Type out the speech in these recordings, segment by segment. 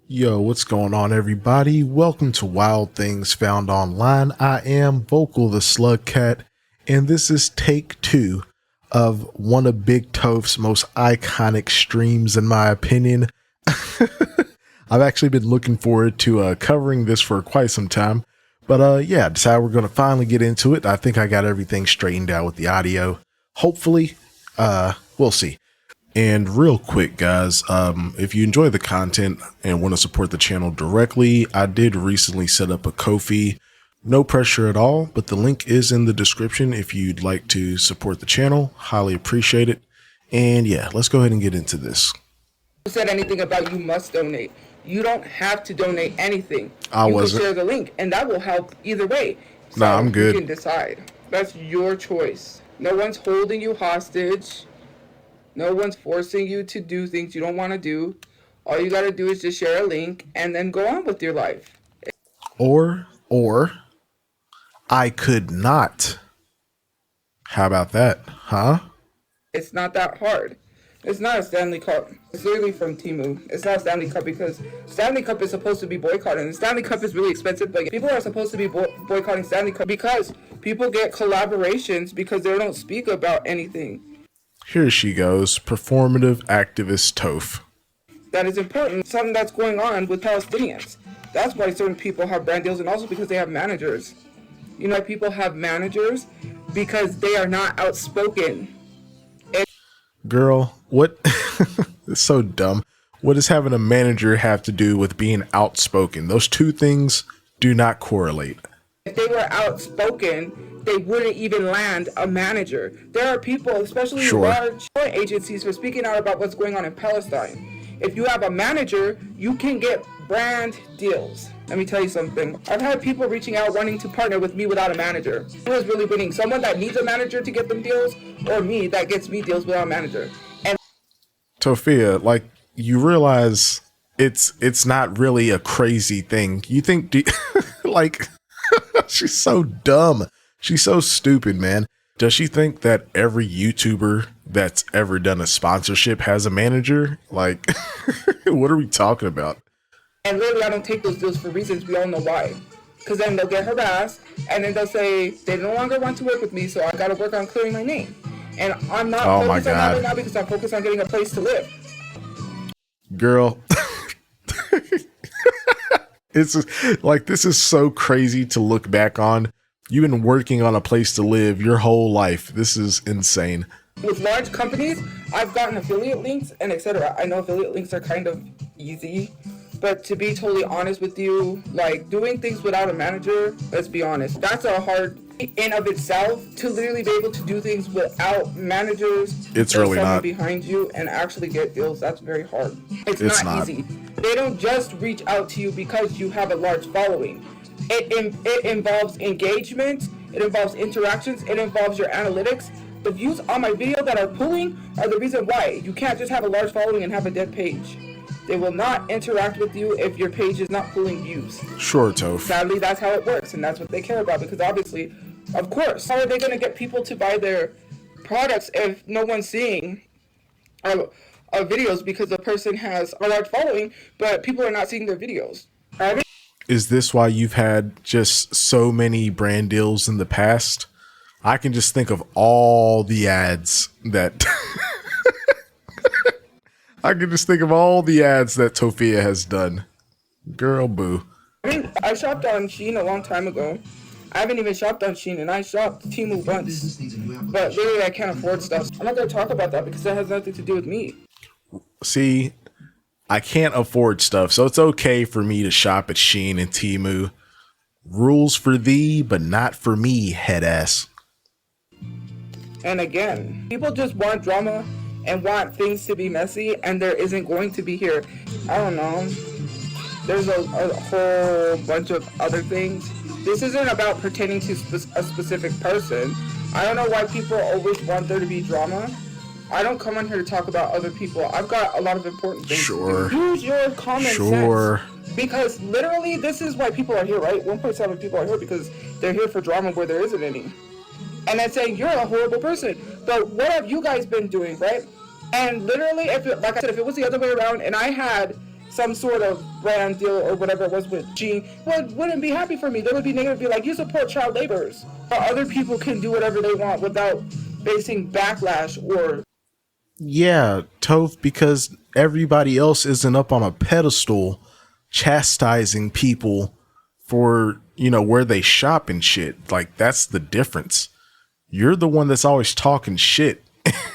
Yo, what's going on, everybody? Welcome to Wild Things Found Online. I am Vokal the Slug Cat, and this is take 2 of one of Big Toph's most iconic streams, in my opinion. I've actually been looking forward to covering this for quite some time, but yeah, decided we're going to finally get into it. I think I got everything straightened out with the audio. Hopefully, we'll see. And real quick, guys, if you enjoy the content and want to support the channel directly, I did recently set up a Ko-fi. No pressure at all, but the link is in the description if you'd like to support the channel. Highly appreciate it. And yeah, let's go ahead and get into this. Said anything about you must donate. You don't have to donate anything. I you wasn't. can share the link, and that will help either way. So Nah, I'm good. You can decide. That's your choice. No one's holding you hostage. No one's forcing you to do things you don't want to do. All you got to do is just share a link and then go on with your life. Or I could not. How about that, huh? It's not that hard. It's not a Stanley Cup. It's literally from Temu. It's not a Stanley Cup because Stanley Cup is supposed to be boycotted. And Stanley Cup is really expensive, but people are supposed to be boycotting Stanley Cup because people get collaborations because they don't speak about anything. Here she goes, performative activist Toph. That is important. Something that's going on with Palestinians. That's why certain people have brand deals, and also because they have managers. You know, people have managers because they are not outspoken. Girl, what? It's so dumb. What does having a manager have to do with being outspoken? Those two things do not correlate. If they were outspoken, they wouldn't even land a manager. There are people, especially large agencies, for speaking out about what's going on in Palestine. If you have a manager, you can get brand deals. Let me tell you something. I've had people reaching out wanting to partner with me without a manager. Who is really winning? Someone that needs a manager to get them deals, or me that gets me deals without a manager? And Tophia, like, you realize it's not really a crazy thing. You think, like, she's so dumb. She's so stupid, man. Does she think that every YouTuber that's ever done a sponsorship has a manager? Like, what are we talking about? And literally, I don't take those deals for reasons we all know why. Because then they'll get harassed, and then they'll say they no longer want to work with me, so I got to work on clearing my name. And I'm not focused on that right now because I'm focused on getting a place to live. Girl, it's just, like, this is so crazy to look back on. You've been working on a place to live your whole life. This is insane. With large companies, I've gotten affiliate links and etc. I know affiliate links are kind of easy, but to be totally honest with you, like doing things without a manager, let's be honest, that's a hard in of itself. To literally be able to do things without managers, it's really not behind you and actually get deals. That's very hard. It's not easy. They don't just reach out to you because you have a large following. It involves engagement, it involves interactions, it involves your analytics. The views on my video that are pulling are the reason why. You can't just have a large following and have a dead page. They will not interact with you if your page is not pulling views. Sure, Toph. Sadly, that's how it works, and that's what they care about, because obviously, of course, how are they going to get people to buy their products if no one's seeing videos because the person has a large following, but people are not seeing their videos? Is this why you've had just so many brand deals in the past? I can just think of all the ads that I can just think of all the ads that Tophia has done. Girl, boo. I mean, I shopped on Shein a long time ago. I haven't even shopped on Shein, and I shopped Temu once. But literally, I can't afford stuff. I'm not going to talk about that because that has nothing to do with me. See, I can't afford stuff, so it's okay for me to shop at Shein and Temu. Rules for thee, but not for me, head ass. And again, people just want drama and want things to be messy, and there isn't going to be here. I don't know. There's a whole bunch of other things. This isn't about pertaining to a specific person. I don't know why people always want there to be drama. I don't come on here to talk about other people. I've got a lot of important things to do. Use your common sense. Because literally, this is why people are here, right? 1.7 people are here because they're here for drama where there isn't any. And then saying, you're a horrible person. But what have you guys been doing, right? And literally, like I said, if it was the other way around and I had some sort of brand deal or whatever it was with Gene wouldn't be happy for me. They would be negative, be like, you support child laborers. But other people can do whatever they want without facing backlash or. Yeah, Toph, because everybody else isn't up on a pedestal chastising people for, where they shop and shit. Like, that's the difference. You're the one that's always talking shit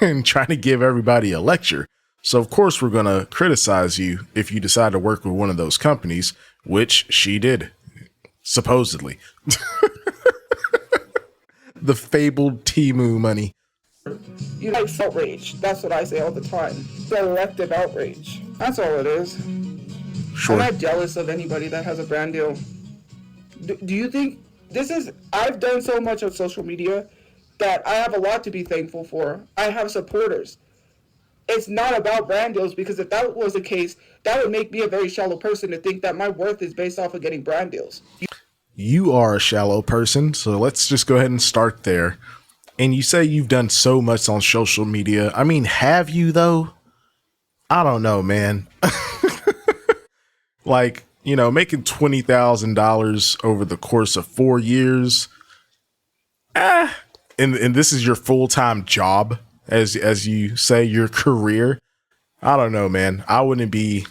and trying to give everybody a lecture. So of course we're going to criticize you if you decide to work with one of those companies, which she did, supposedly. The fabled Temu money. You like outrage. That's what I say all the time. Selective outrage. That's all it is. Sure. I'm not jealous of anybody that has a brand deal. Do you think I've done so much of social media that I have a lot to be thankful for. I have supporters. It's not about brand deals, because if that was the case, that would make me a very shallow person to think that my worth is based off of getting brand deals. You are a shallow person, so let's just go ahead and start there. And you say you've done so much on social media. I mean, have you though? I don't know, man. Like, making $20,000 over the course of 4 years. And this is your full-time job, as you say, your career. I don't know, man. I wouldn't be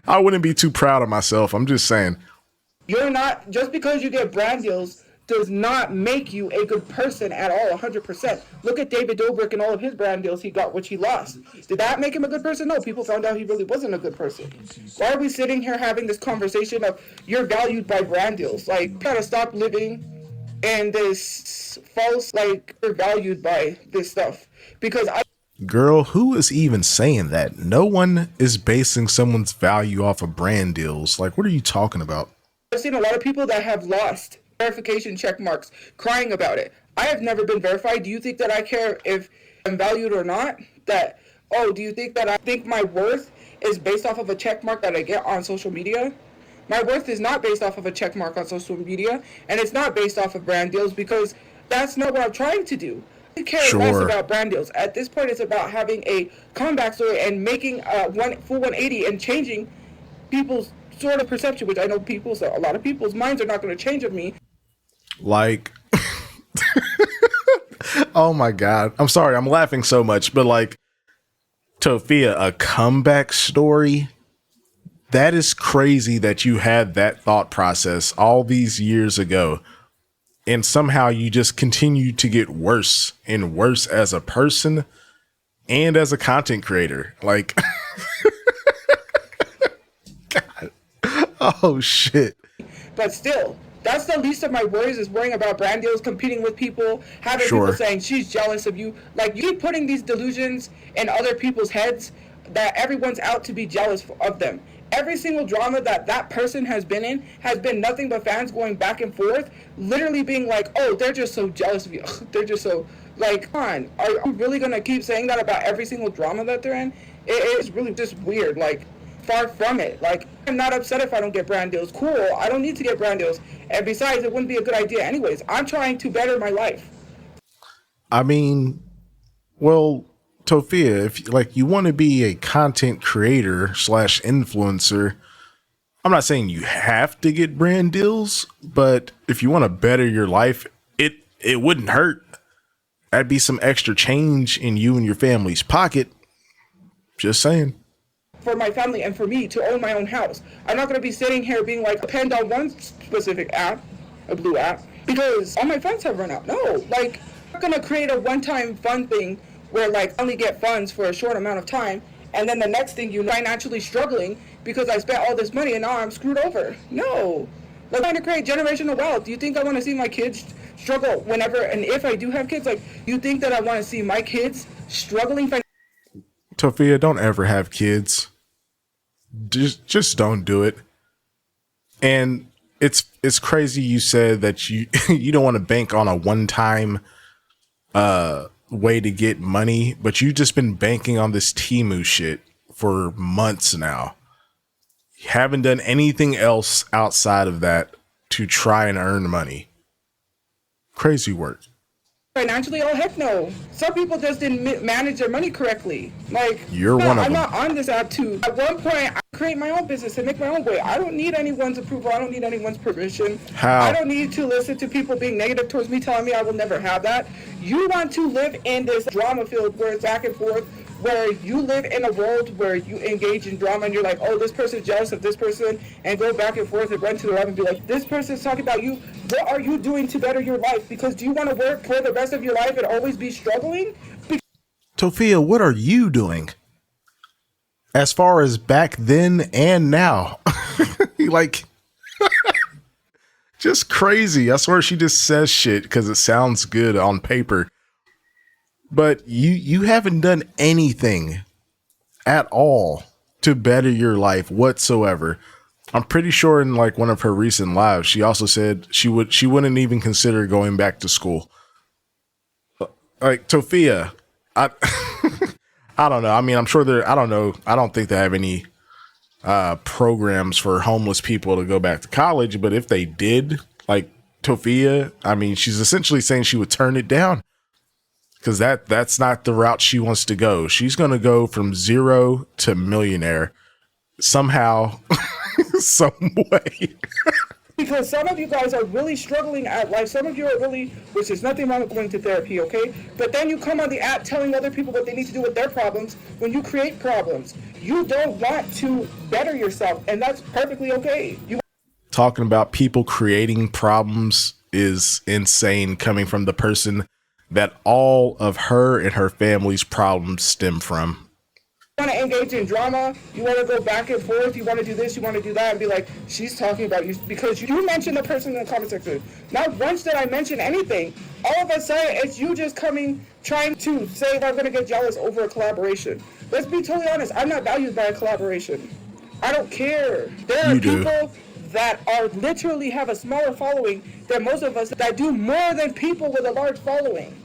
too proud of myself. I'm just saying. You're not, just because you get brand deals does not make you a good person at all, 100%. Look at David Dobrik and all of his brand deals he got, which he lost. Did that make him a good person? No, people found out he really wasn't a good person. Why are we sitting here having this conversation of you're valued by brand deals? Like, gotta stop living in this false, like, you're valued by this stuff. Because Girl, who is even saying that? No one is basing someone's value off of brand deals. Like, what are you talking about? I've seen a lot of people that have lost verification check marks crying about it. I have never been verified. Do you think that I care if I'm valued or not? Do you think that I think my worth is based off of a check mark that I get on social media? My worth is not based off of a check mark on social media, and it's not based off of brand deals, because that's not what I'm trying to do. I care less about brand deals. At this point, it's about having a comeback story and making a full 180 and changing people's sort of perception, which I know a lot of people's minds are not going to change of me. Like, oh my God. I'm sorry. I'm laughing so much, but like, Tophia, a comeback story? That is crazy that you had that thought process all these years ago. And somehow you just continue to get worse and worse as a person and as a content creator. Like, God. Oh, shit. But still, that's the least of my worries, is worrying about brand deals, competing with people, having people saying she's jealous of you. Like, you keep putting these delusions in other people's heads that everyone's out to be jealous of them. Every single drama that person has been in has been nothing but fans going back and forth, literally being like, oh, they're just so jealous of you. They're just so, like, come on. Are you really going to keep saying that about every single drama that they're in? It is really just weird. Like, far from it. Like, I'm not upset if I don't get brand deals. Cool, I don't need to get brand deals. And besides, it wouldn't be a good idea anyways. I'm trying to better my life. I mean, well, Tophia, if like you want to be a content creator / influencer, I'm not saying you have to get brand deals, but if you want to better your life, it wouldn't hurt. That'd be some extra change in you and your family's pocket. Just saying. For my family and for me to own my own house. I'm not going to be sitting here being like, depend on one specific app, a blue app, because all my funds have run out. No, like, I'm not going to create a one-time fun thing where, like, I only get funds for a short amount of time, and then the next thing you know, financially struggling because I spent all this money and now I'm screwed over. No. Like, I'm trying to create generational wealth. Do you think I want to see my kids struggle whenever, and if I do have kids, like, you think that I want to see my kids struggling financially? Tophia, don't ever have kids. Just don't do it. And it's crazy you said that you you don't want to bank on a one-time way to get money, but you've just been banking on this Temu shit for months now. You haven't done anything else outside of that to try and earn money. Crazy work. financially? Oh, heck no. Some people just didn't manage their money correctly. Like, You're one of them. I'm not on this app to, at one point, I create my own business and make my own way. I don't need anyone's approval. I don't need anyone's permission. How? I don't need to listen to people being negative towards me, telling me I will never have that. You want to live in this drama field where it's back and forth, where you live in a world where you engage in drama and you're like, oh, this person's jealous of this person, and go back and forth and run to the left and be like, this person's talking about you. What are you doing to better your life? Because do you want to work for the rest of your life and always be struggling? Tophia, what are you doing? As far as back then and now. Like, just crazy. I swear she just says shit because it sounds good on paper. But you haven't done anything at all to better your life whatsoever. I'm pretty sure in like one of her recent lives, she also said she wouldn't even consider going back to school. Like, Tophia, I I don't know. I mean, I'm sure I don't know. I don't think they have any programs for homeless people to go back to college. But if they did, like Tophia, I mean, she's essentially saying she would turn it down. Because that's not the route she wants to go. She's going to go from zero to millionaire somehow, some way. Because some of you guys are really struggling at life. Some of you are really, which is nothing wrong with going to therapy, okay? But then you come on the app telling other people what they need to do with their problems when you create problems. You don't want to better yourself, and that's perfectly okay. Talking about people creating problems is insane coming from the person that all of her and her family's problems stem from. You want to engage in drama, you want to go back and forth, you want to do this, you want to do that, and be like, she's talking about you because you mentioned the person in the comment section. Not once did I mention anything. All of a sudden, it's you just coming, trying to say if I'm going to get jealous over a collaboration. Let's be totally honest, I'm not valued by a collaboration. I don't care. There are people that are literally have a smaller following than most of us that do more than people with a large following.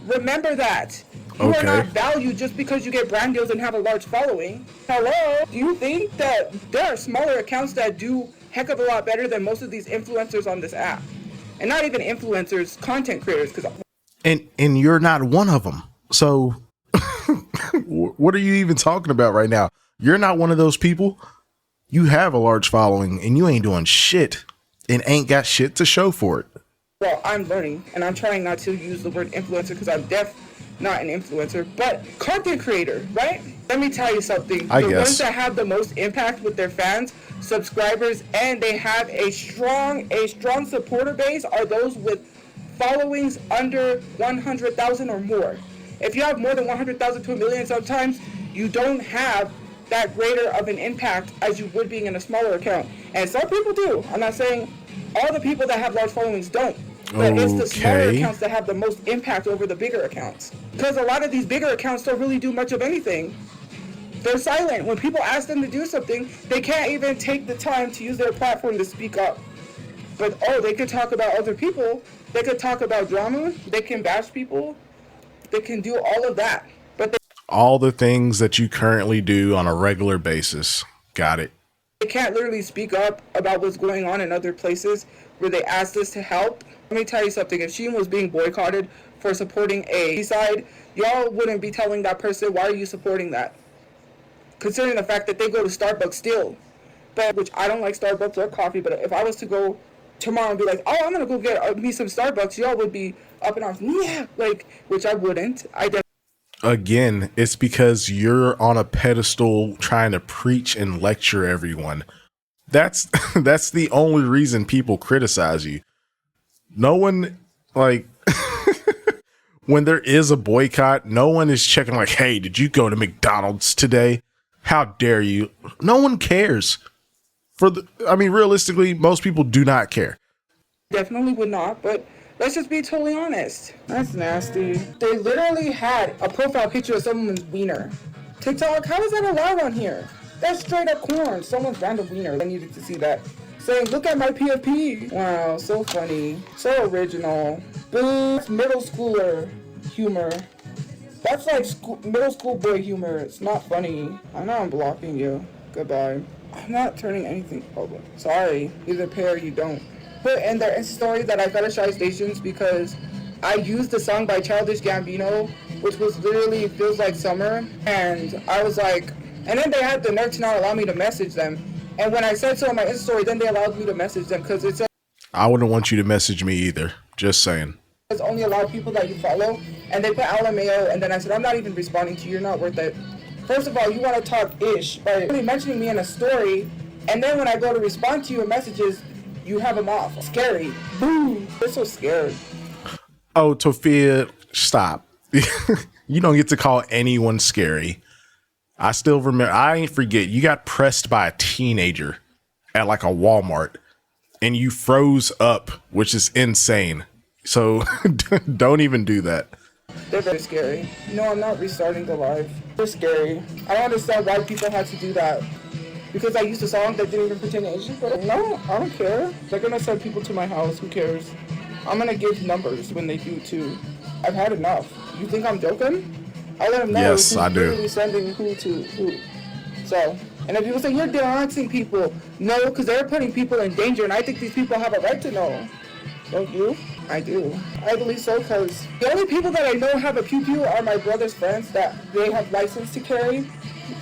Remember that. You are not valued just because you get brand deals and have a large following. Hello? Do you think that there are smaller accounts that do heck of a lot better than most of these influencers on this app? And not even influencers, content creators. And you're not one of them. So what are you even talking about right now? You're not one of those people. You have a large following and you ain't doing shit and ain't got shit to show for it. Well, I'm learning and I'm trying not to use the word influencer because I'm not an influencer, but content creator, right? Let me tell you something. The ones that have the most impact with their fans, subscribers, and they have a strong supporter base are those with followings under 100,000 or more. If you have more than 100,000 to a million, sometimes you don't have that greater of an impact as you would being in a smaller account. And some people do. I'm not saying all the people that have large followings don't. But it's the smaller accounts that have the most impact over the bigger accounts. Because a lot of these bigger accounts don't really do much of anything. They're silent. When people ask them to do something, they can't even take the time to use their platform to speak up. But, they could talk about other people. They could talk about drama. They can bash people. They can do all of that. But all the things that you currently do on a regular basis. Got it. They can't literally speak up about what's going on in other places where they asked us to help. Let me tell you something. If Shein was being boycotted for supporting a side, y'all wouldn't be telling that person, why are you supporting that? Considering the fact that they go to Starbucks still. But, which I don't like Starbucks or coffee, but if I was to go tomorrow and be like, I'm going to go get me some Starbucks, y'all would be up in arms. Yeah, which I wouldn't. Again, it's because you're on a pedestal trying to preach and lecture everyone. That's the only reason people criticize you. No one, when there is a boycott, no one is checking like, hey, did you go to McDonald's today? How dare you? No one cares. Realistically, most people do not care. Definitely would not, but let's just be totally honest. That's nasty. They literally had a profile picture of someone's wiener. TikTok, how is that allowed on here? That's straight up corn. Someone's random wiener. I needed to see that. Saying, look at my PFP. Wow, so funny. So original. Boo. Middle schooler humor. That's like middle school boy humor. It's not funny. I know I'm blocking you. Goodbye. I'm not turning anything public. Sorry. Either pay or you don't. Put in their Insta story that I fetishize stations because I used the song by Childish Gambino, which was literally Feels Like Summer, and I was like, and then they had the nerve to not allow me to message them. And when I said so on my Insta story, then they allowed me to message them because it says I wouldn't want you to message me either. Just saying. only allow people that you follow, and they put LMAO, and then I said, I'm not even responding to you, you're not worth it. First of all, you want to talk ish by really mentioning me in a story, and then when I go to respond to you in messages, you have them off. Scary. Boom. They're so scared. Oh, Tophia, stop. You don't get to call anyone scary. I still remember, I ain't forget, you got pressed by a teenager at like a Walmart and you froze up, which is insane. So don't even do that. They're very scary. No, I'm not restarting the live. They're scary. I don't understand why people had to do that. Because I used a song that didn't even pertain to Asian, but no, I don't care. They're gonna send people to my house, who cares? I'm gonna give numbers when they do too. I've had enough. You think I'm joking? I let them know yes, who's I do. really sending who to who. So, and if people say you're doxing people, no, because they're putting people in danger, and I think these people have a right to know. Don't you? I do. I believe so, because the only people that I know have a pew-pew are my brother's friends that they have license to carry.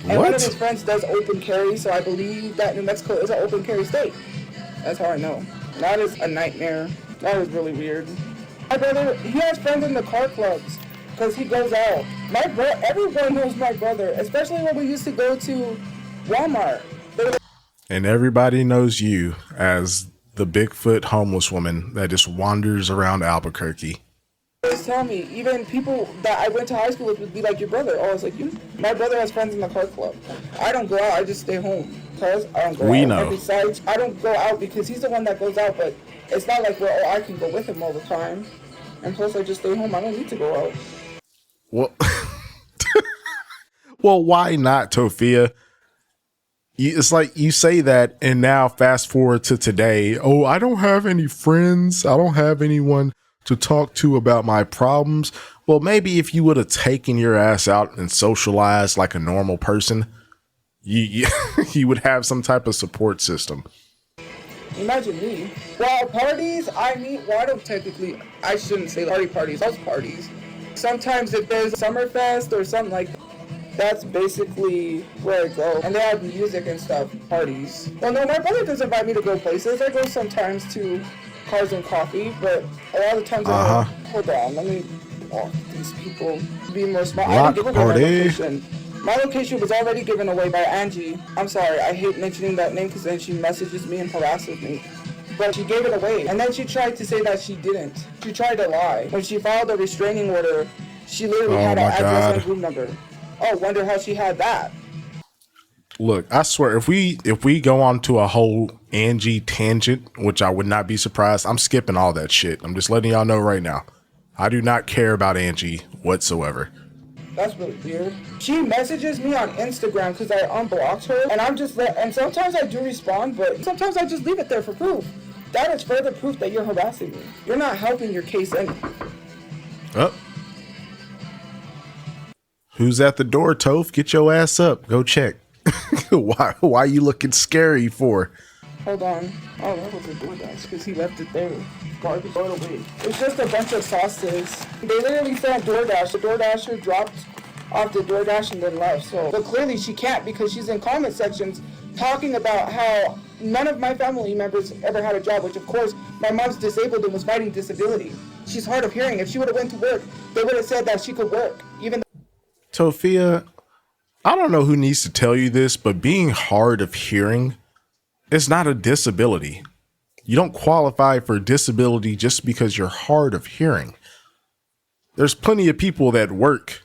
And one of his friends does open carry, so I believe that New Mexico is an open carry state. That's how I know. That is a nightmare. That is really weird. My brother, he has friends in the car clubs because he goes out. Everyone knows my brother, especially when we used to go to Walmart. And everybody knows you as the Bigfoot homeless woman that just wanders around Albuquerque. Just tell me, even people that I went to high school with would be like, your brother. Oh, I was like, my brother has friends in the car club. I don't go out, I just stay home. Because I don't go out. We know. And besides, I don't go out because he's the one that goes out, but it's not like, well, I can go with him all the time. And plus, I just stay home. I don't need to go out. Well, well, why not, Tophia? It's like you say that, and now fast forward to today. Oh, I don't have any friends. I don't have anyone to talk to about my problems. Well, maybe if you would have taken your ass out and socialized like a normal person, you would have some type of support system. Imagine me. Well, parties, I don't technically, I shouldn't say parties, house parties. Sometimes if there's a Summerfest or something like that, that's basically where I go. And they have music and stuff, parties. Well, no, my brother does invite me to go places. I go sometimes to Cars and Coffee, but a lot of times hold on, let me walk these people, be more smart. I didn't give away my location. My location was already given away by Angie. I'm sorry, I hate mentioning that name because then she messages me and harasses me. But she gave it away. And then she tried to say that she didn't. She tried to lie. When she filed a restraining order, she literally had an address and room number. Oh, wonder how she had that. Look, I swear, if we go on to a whole Angie tangent, which I would not be surprised, I'm skipping all that shit. I'm just letting y'all know right now. I do not care about Angie whatsoever. That's really weird. She messages me on Instagram because I unblocked her, and and sometimes I do respond, but sometimes I just leave it there for proof. That is further proof that you're harassing me. You're not helping your case any. Oh. Who's at the door, Toph? Get your ass up. Go check. Why are you looking scary for? Hold on. Oh, that was a DoorDash because he left it there. Garbage throw it away. It's just a bunch of sauces. They literally sent DoorDash. The DoorDasher dropped off the DoorDash and then left. But clearly she can't because she's in comment sections talking about how none of my family members ever had a job, which of course my mom's disabled and was fighting disability. She's hard of hearing. If she would have went to work, they would have said that she could work. Even Tophia, I don't know who needs to tell you this, but being hard of hearing is not a disability. You don't qualify for disability just because you're hard of hearing. There's plenty of people that work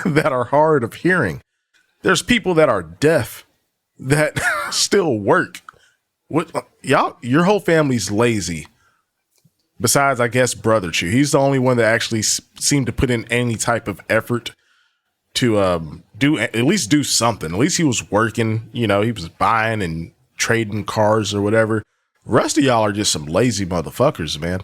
that are hard of hearing. There's people that are deaf that still work. What y'all? Your whole family's lazy. Besides, I guess, Brotherchu. He's the only one that actually seemed to put in any type of effort to at least do something. At least he was working. You know, he was buying and trading cars or whatever. The rest of y'all are just some lazy motherfuckers, man.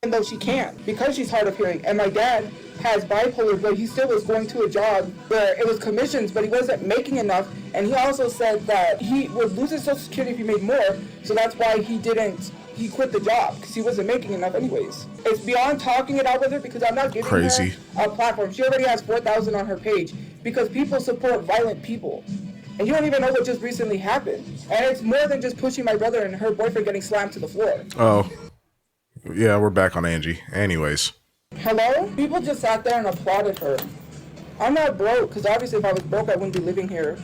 Even though she can't, because she's hard of hearing. And my dad has bipolar, but he still was going to a job where it was commissions, but he wasn't making enough. And he also said that he would lose his Social Security if he made more. So that's why he didn't he quit the job because he wasn't making enough anyways. It's beyond talking it out with her because I'm not giving her a platform. She already has 4,000 on her page because people support violent people. And you don't even know what just recently happened. And it's more than just pushing my brother and her boyfriend getting slammed to the floor. Oh, yeah, we're back on Angie. Anyways. Hello? People just sat there and applauded her. I'm not broke because obviously if I was broke, I wouldn't be living here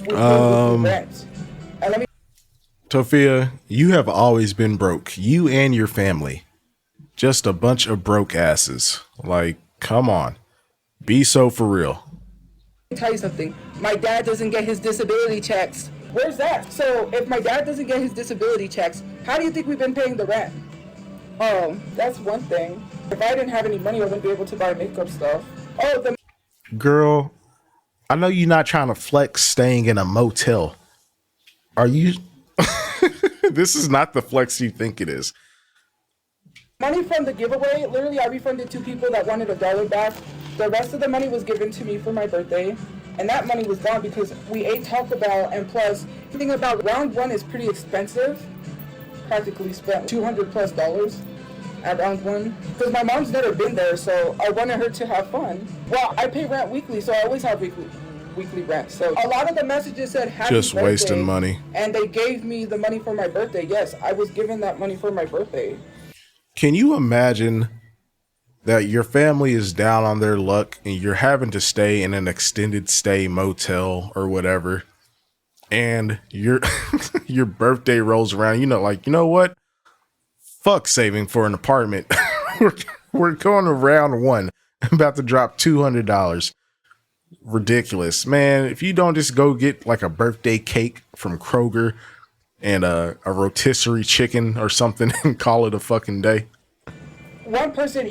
with rent. And let me. Tophia, you have always been broke. You and your family. Just a bunch of broke asses. Like, come on. Be so for real. Let me tell you something. My dad doesn't get his disability checks. Where's that? So if my dad doesn't get his disability checks, how do you think we've been paying the rent? That's one thing. If I didn't have any money, I wouldn't be able to buy makeup stuff. Girl, I know you're not trying to flex staying in a motel. Are you? This is not the flex you think it is. Money from the giveaway, literally I refunded 2 people that wanted $1 back. The rest of the money was given to me for my birthday. And that money was gone because we ate Taco Bell, and plus, the thing about round 1 is pretty expensive. Practically spent $200+ at round 1. Because my mom's never been there, so I wanted her to have fun. Well, I pay rent weekly, so I always have weekly rent. So a lot of the messages said happy just birthday, wasting money. And they gave me the money for my birthday. Yes, I was given that money for my birthday. Can you imagine that your family is down on their luck and you're having to stay in an extended stay motel or whatever, and your your birthday rolls around, you know what? Fuck saving for an apartment. we're going to round 1. I'm about to drop $200. Ridiculous, man. If you don't just go get like a birthday cake from Kroger and a rotisserie chicken or something and call it a fucking day. One person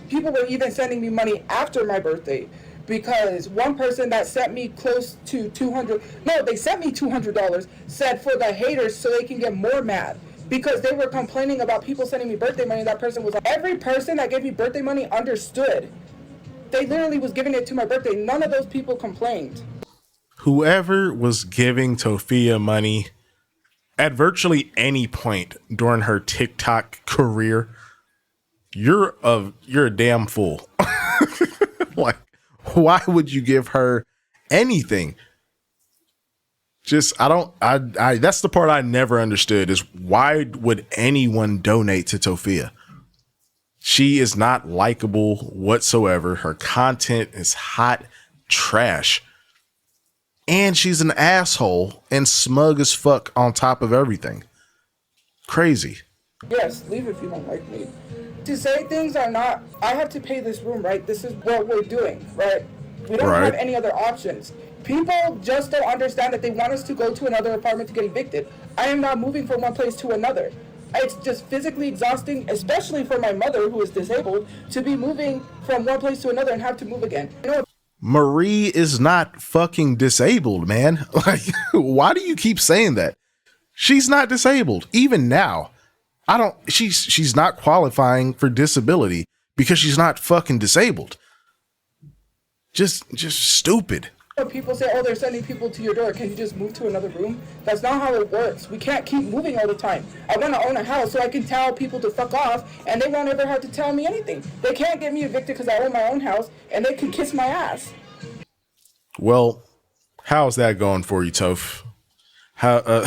people were even sending me money after my birthday, because one person that sent me close to they sent me $200, said for the haters so they can get more mad because they were complaining about people sending me birthday money. That person was like, every person that gave me birthday money understood. They literally was giving it to my birthday. None of those people complained. Whoever was giving Tophia money at virtually any point during her TikTok career, you're a damn fool. Like, why would you give her anything? Just, that's the part I never understood, is why would anyone donate to Tophia? She is not likable whatsoever. Her content is hot trash. And she's an asshole and smug as fuck on top of everything. Crazy. Yes, leave if you don't like me. To say things are not, I have to pay this room, right? This is what we're doing, right? We don't have any other options. People just don't understand that they want us to go to another apartment to get evicted. I am not moving from one place to another. It's just physically exhausting, especially for my mother who is disabled, to be moving from one place to another and have to move again. You know, Marie is not fucking disabled, man. Like, why do you keep saying that? She's not disabled. Even now, she's not qualifying for disability because she's not fucking disabled. Just stupid. People say, oh, they're sending people to your door. Can you just move to another room? That's not how it works. We can't keep moving all the time. I want to own a house so I can tell people to fuck off, and they won't ever have to tell me anything. They can't get me evicted because I own my own house, and they can kiss my ass. Well, how's that going for you, Toph? How,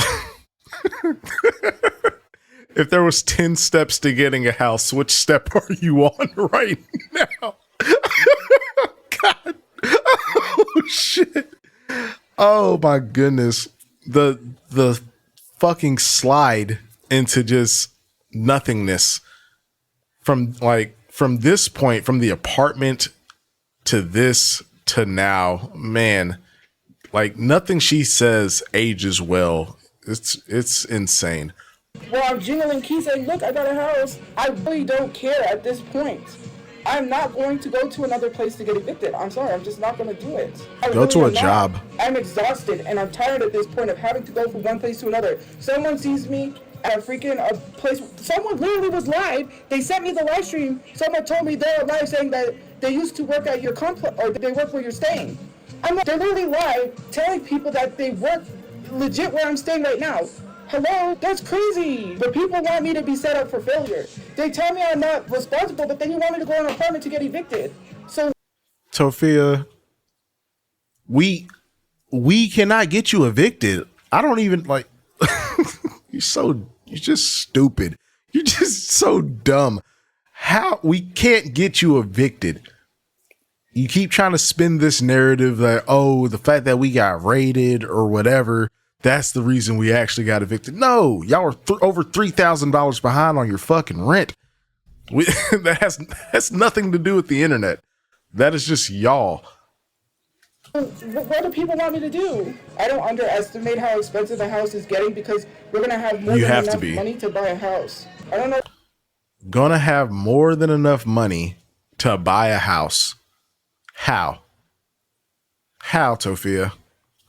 if there was 10 steps to getting a house, which step are you on right now? God. Oh shit. Oh my goodness. The fucking slide into just nothingness from this point, from the apartment to this to now, man, like nothing she says ages well. It's insane. Well, I'm jingling keys saying, look, I got a house. I really don't care at this point. I'm not going to go to another place to get evicted. I'm sorry, I'm just not going to do it. Go to a job. I'm exhausted, and I'm tired at this point of having to go from one place to another. Someone sees me at a place. Someone literally was live. They sent me the live stream. Someone told me they're live saying that they used to work at your complex, or they work where you're staying. They're literally live telling people that they work legit where I'm staying right now. Hello, that's crazy. But people want me to be set up for failure. They tell me I'm not responsible, but then you want me to go in an apartment to get evicted. So, Tophia, we cannot get you evicted. I don't even like. You're just stupid. You're just so dumb. How we can't get you evicted? You keep trying to spin this narrative that, oh, the fact that we got raided or whatever, that's the reason we actually got evicted. No, y'all are over $3,000 behind on your fucking rent. That has nothing to do with the internet. That is just y'all. what do people want me to do? I don't underestimate how expensive a house is getting because we're going to have more than enough money to buy a house. I don't know. Gonna have more than enough money to buy a house. How? How, Tophia?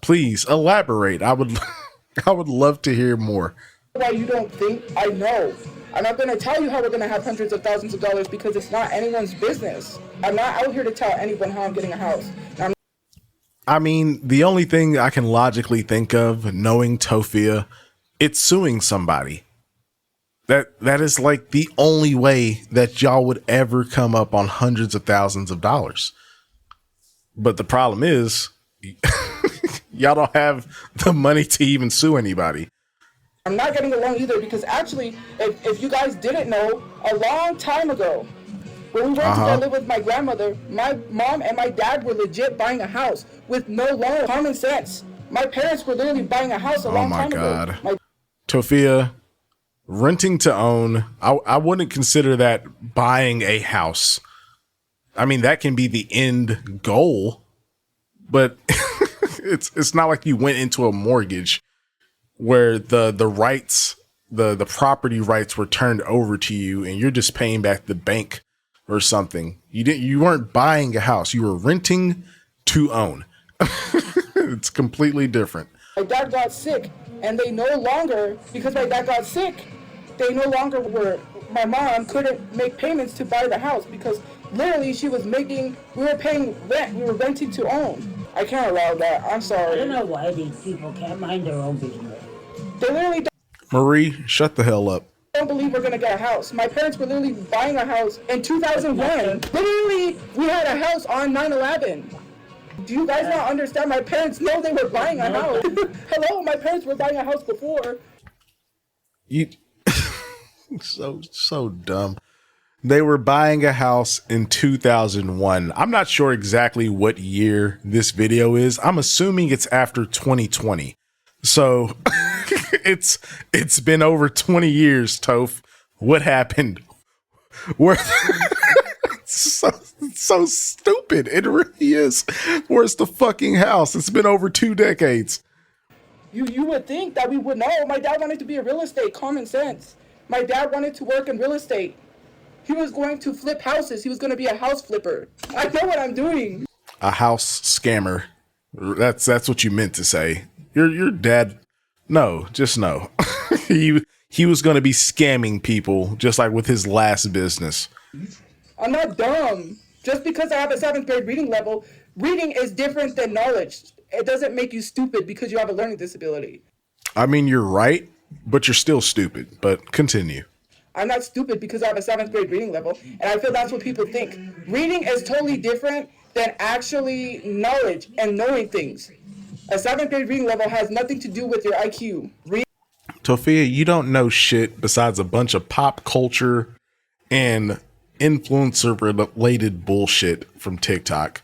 Please elaborate. I would love to hear more. Why you don't think I know? I'm not going to tell you how we're going to have hundreds of thousands of dollars because it's not anyone's business. I'm not out here to tell anyone how I'm getting a house. I mean, the only thing I can logically think of, knowing Tophia, it's suing somebody. That is like the only way that y'all would ever come up on hundreds of thousands of dollars. But the problem is, y'all don't have the money to even sue anybody. I'm not getting a loan either because actually, if you guys didn't know, a long time ago, when we went to go live with my grandmother, my mom and my dad were legit buying a house with no loan. Common sense. My parents were literally buying a house a long time ago. Tophia, renting to own, I wouldn't consider that buying a house. I mean, that can be the end goal, but it's not like you went into a mortgage where the rights, the property rights were turned over to you and you're just paying back the bank or something. You weren't buying a house. You were renting to own. It's completely different. My dad got sick and they no longer, because my dad got sick, they no longer were, my mom couldn't make payments to buy the house because literally we were paying rent, we were renting to own. I can't allow that, I'm sorry. I don't know why these people can't mind their own business. They literally Marie, shut the hell up. Don't believe we're gonna get a house. My parents were literally buying a house in 2001. Literally, we had a house on 9/11. Do you guys not understand? My parents know they were buying a house. Hello, my parents were buying a house before. You so dumb. They were buying a house in 2001. I'm not sure exactly what year this video is. I'm assuming it's after 2020. So it's been over 20 years, Toph. What happened? It's so stupid. It really is. Where's the fucking house? It's been over 2 decades. You would think that we would know. My dad wanted to be a real estate, common sense. My dad wanted to work in real estate. He was going to flip houses. He was going to be a house flipper. I know what I'm doing. A house scammer. That's what you meant to say. Your dad. No, just no. He was going to be scamming people just like with his last business. I'm not dumb. Just because I have a 7th grade reading level, reading is different than knowledge. It doesn't make you stupid because you have a learning disability. I mean, you're right, but you're still stupid. But continue. I'm not stupid because I have a 7th grade reading level, and I feel that's what people think. Reading is totally different than actually knowledge and knowing things. A 7th grade reading level has nothing to do with your IQ. Tophia, you don't know shit besides a bunch of pop culture and influencer related bullshit from TikTok.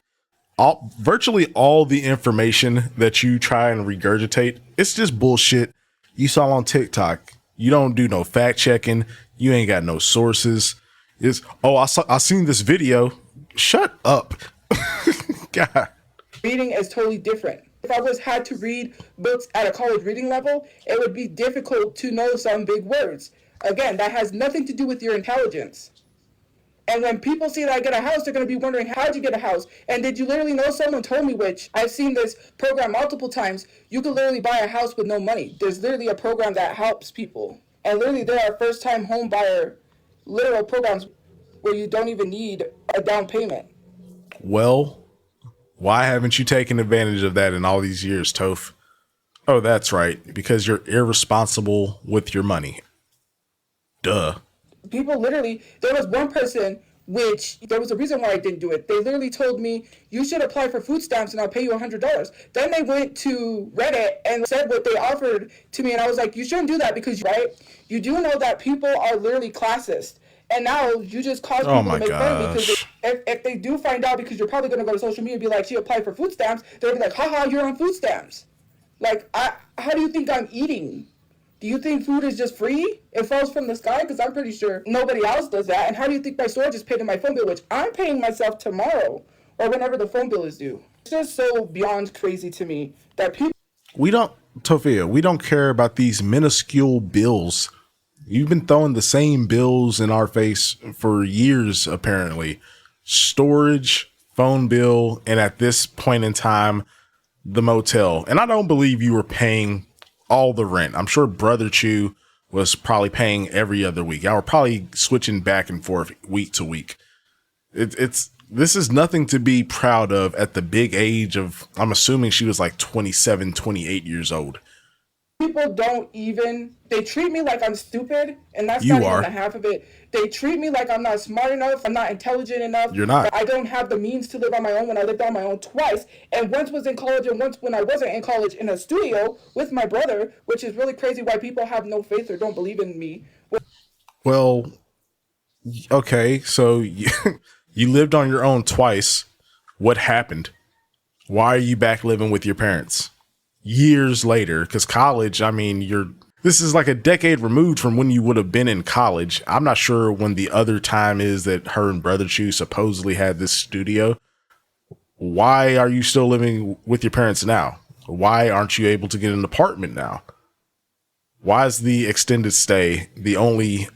Virtually all the information that you try and regurgitate, it's just bullshit you saw on TikTok. You don't do no fact checking. You ain't got no sources. It's, I seen this video. Shut up. God. Reading is totally different. If I had to read books at a college reading level, it would be difficult to know some big words. Again, that has nothing to do with your intelligence. And when people see that I get a house, they're going to be wondering, how'd you get a house? And did you literally know? Someone told me, which I've seen this program multiple times, you can literally buy a house with no money. There's literally a program that helps people. And literally there are first-time home buyer literal programs where you don't even need a down payment. Well, why haven't you taken advantage of that in all these years, Toph? Oh, that's right. Because you're irresponsible with your money. Duh. People literally, there was one person, which there was a reason why I didn't do it. They literally told me, you should apply for food stamps and I'll pay you $100. Then they went to Reddit and said what they offered to me. And I was like, you shouldn't do that because, right, you do know that people are literally classist. And now you just cause people to make fun of me because if they do find out, because you're probably going to go to social media and be like, she applied for food stamps, they'll be like, haha, you're on food stamps. Like, how do you think I'm eating? Do you think food is just free? It falls from the sky? Because I'm pretty sure nobody else does that. And how do you think my store just paid in my phone bill, which I'm paying myself tomorrow or whenever the phone bill is due? It's just so beyond crazy to me that people... Tophia, we don't care about these minuscule bills. You've been throwing the same bills in our face for years, apparently. Storage, phone bill, and at this point in time, the motel. And I don't believe you were paying all the rent. I'm sure Brother Chew was probably paying every other week. I were probably switching back and forth week to week. This is nothing to be proud of at the big age of, I'm assuming she was like 27, 28 years old. People don't even, they treat me like I'm stupid, and that's not even the half of it. They treat me like I'm not smart enough, I'm not intelligent enough. You're not. I don't have the means to live on my own when I lived on my own twice. And once was in college, and once when I wasn't in college in a studio with my brother, which is really crazy why people have no faith or don't believe in me. Well, okay, so you lived on your own twice. What happened? Why are you back living with your parents? Years later, because college, I mean, this is like a decade removed from when you would have been in college. I'm not sure when the other time is that her and Brother Chew supposedly had this studio. Why are you still living with your parents now? Why aren't you able to get an apartment now? Why is the extended stay the only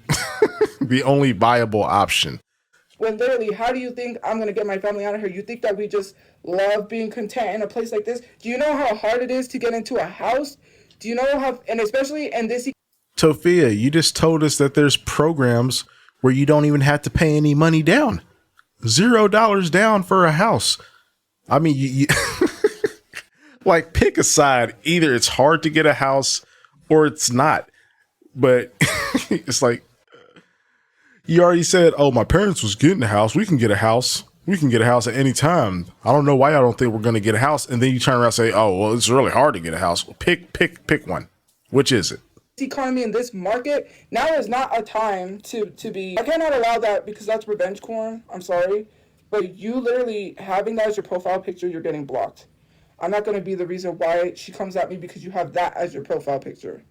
the only viable option? When literally, how do you think I'm going to get my family out of here? You think that we just love being content in a place like this? Do you know how hard it is to get into a house? Do you know how, and especially in this... Tophia, you just told us that there's programs where you don't even have to pay any money down. $0 down for a house. I mean, you like, pick a side. Either it's hard to get a house or it's not. But it's like, you already said, oh, my parents was getting a house. We can get a house. We can get a house at any time. I don't know why I don't think we're going to get a house. And then you turn around and say, oh, well, it's really hard to get a house. Well, pick one. Which is it? Economy in this market, now is not a time to be... I cannot allow that because that's revenge porn. I'm sorry. But you literally having that as your profile picture, you're getting blocked. I'm not going to be the reason why she comes at me because you have that as your profile picture.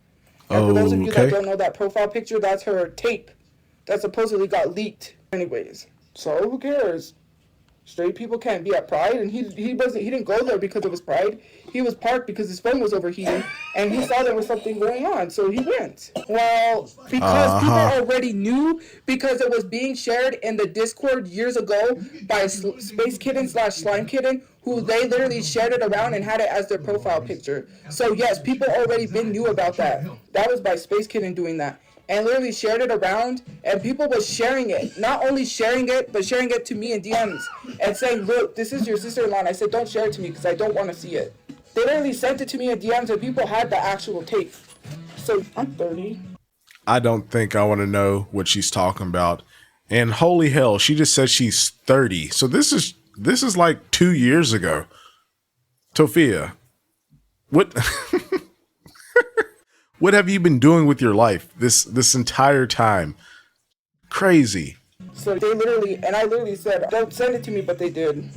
And for those of you that don't know that profile picture, that's her tape that supposedly got leaked anyways. So who cares? Straight people can't be at Pride, and he didn't go there because it was Pride. He was parked because his phone was overheating, and he saw there was something going on, so he went. Well, because people already knew, because it was being shared in the Discord years ago by Space Kitten / Slime Kitten, who they literally shared it around and had it as their profile picture. So yes, people already knew about that. That was by Space Kitten doing that. And literally shared it around, and people was sharing it. Not only sharing it, but sharing it to me in DMs and saying, look, this is your sister-in-law. And I said, don't share it to me because I don't want to see it. They literally sent it to me in DMs, and people had the actual tape. So I'm 30. I don't think I want to know what she's talking about. And holy hell, she just said she's 30. So this is like 2 years ago. Tophia, what... What have you been doing with your life this entire time? Crazy. So they literally, and I literally said, don't send it to me, but they did.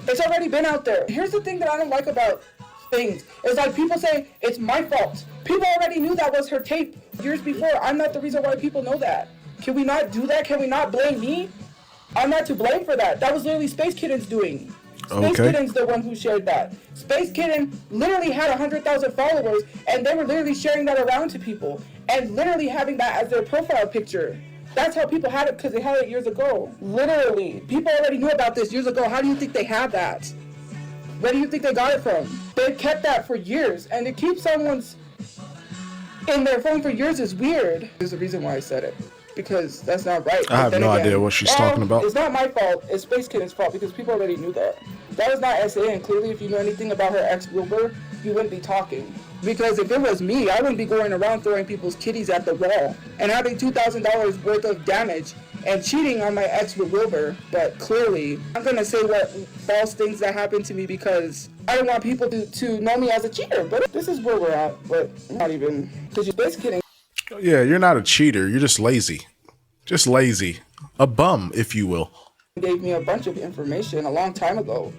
It's already been out there. Here's the thing that I don't like about things. It's like people say, it's my fault. People already knew that was her tape years before. I'm not the reason why people know that. Can we not do that? Can we not blame me? I'm not to blame for that. That was literally Space Kitten's doing. Space Kitten's the one who shared that. Space Kitten literally had 100,000 followers, and they were literally sharing that around to people, and literally having that as their profile picture. That's how people had it, because they had it years ago. Literally. People already knew about this years ago. How do you think they have that? Where do you think they got it from? They've kept that for years, and to keep someone's in their phone for years is weird. There's a reason why I said it. because that's not right. I have no idea what she's talking about. It's not my fault. It's Space Kitten's fault because people already knew that. That was not SA, and clearly if you know anything about her ex Wilbur, you wouldn't be talking. Because if it was me, I wouldn't be going around throwing people's kitties at the wall and having $2,000 worth of damage and cheating on my ex with Wilbur. But clearly, I'm going to say what false things that happened to me because I don't want people to know me as a cheater. But this is where we're at. But not even, because you're Space Kitting. Yeah, you're not a cheater. You're just lazy. Just lazy. A bum, if you will. Gave me a bunch of information a long time ago